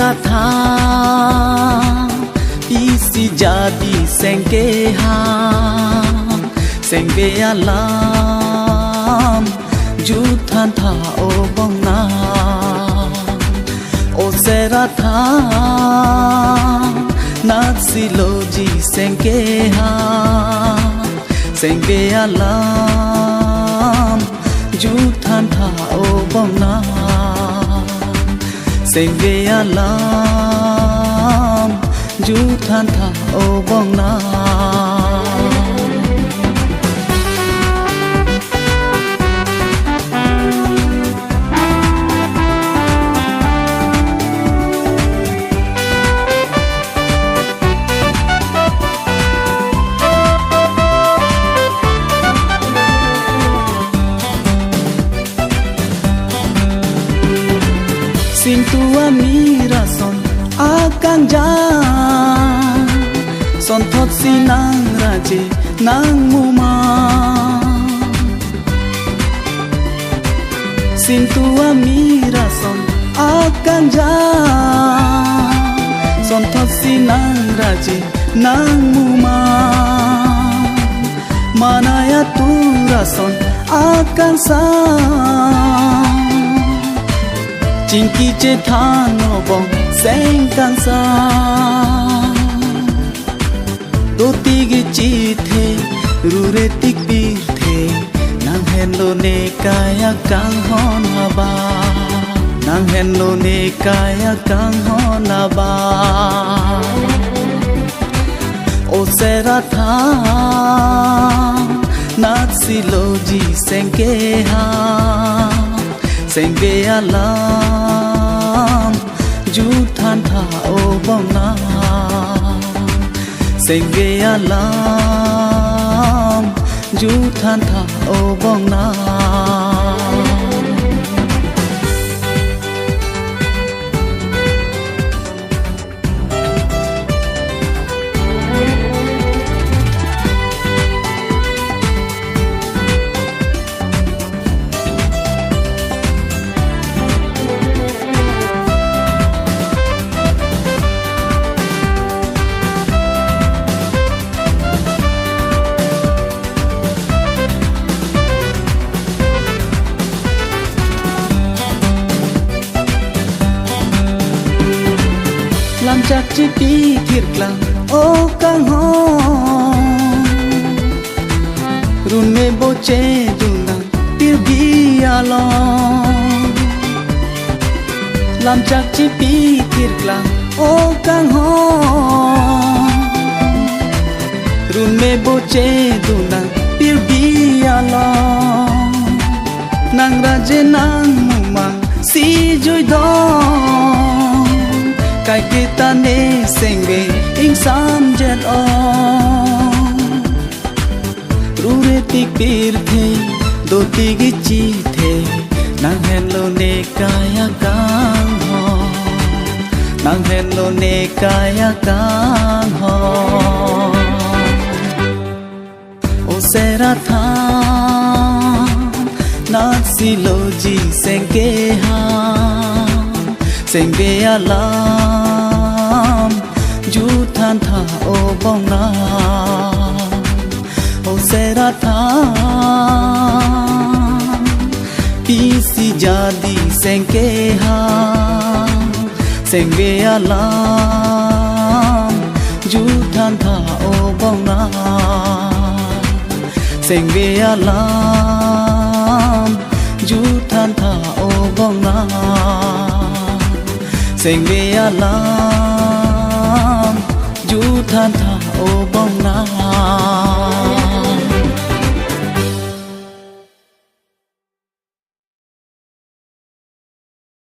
ra tha isi jadi sengke ha sengke alam ju than tha o bong na o sera tha nat siloji sengke ha sengke alam ju than tha o bong na sengke alam ju than tha o bong na Sin tua mira son akan jang son thot si nang raje nang muma Sin tua mira son akan jang son thot si nang raje nang muma Manaya tura son akan sang Jinki che thano bong seng kang sa Do tigi chi the rure tik pir the Nang hen lo ne kaya kang hon haba Nang hen lo ne kaya kang hon haba O sera tha nat siloji sengke ha sengke alam ju than tha o bong na sengke alam ju than tha o bong na Lam chak chi pi thir klang o kang ho run me bo che duna tir bi alo Lam chak chi pi thir klang o kang ho run me bo che duna tir bi alo nang raje nang muma si joi do Kai kita ne sengge ing sam jet on Rure tik pir the do tigi chi the Nang hen lo ne kaya kang ho Nang hen lo ne kaya kang ho O sera tha nat siloji sengke ha sengke alam ju than tha o bong na o sera tha pi si jadi sengke ha sengke alam ju than tha o bong na sengke alam ju than tha o bong na sengke alam ju than tha o bong na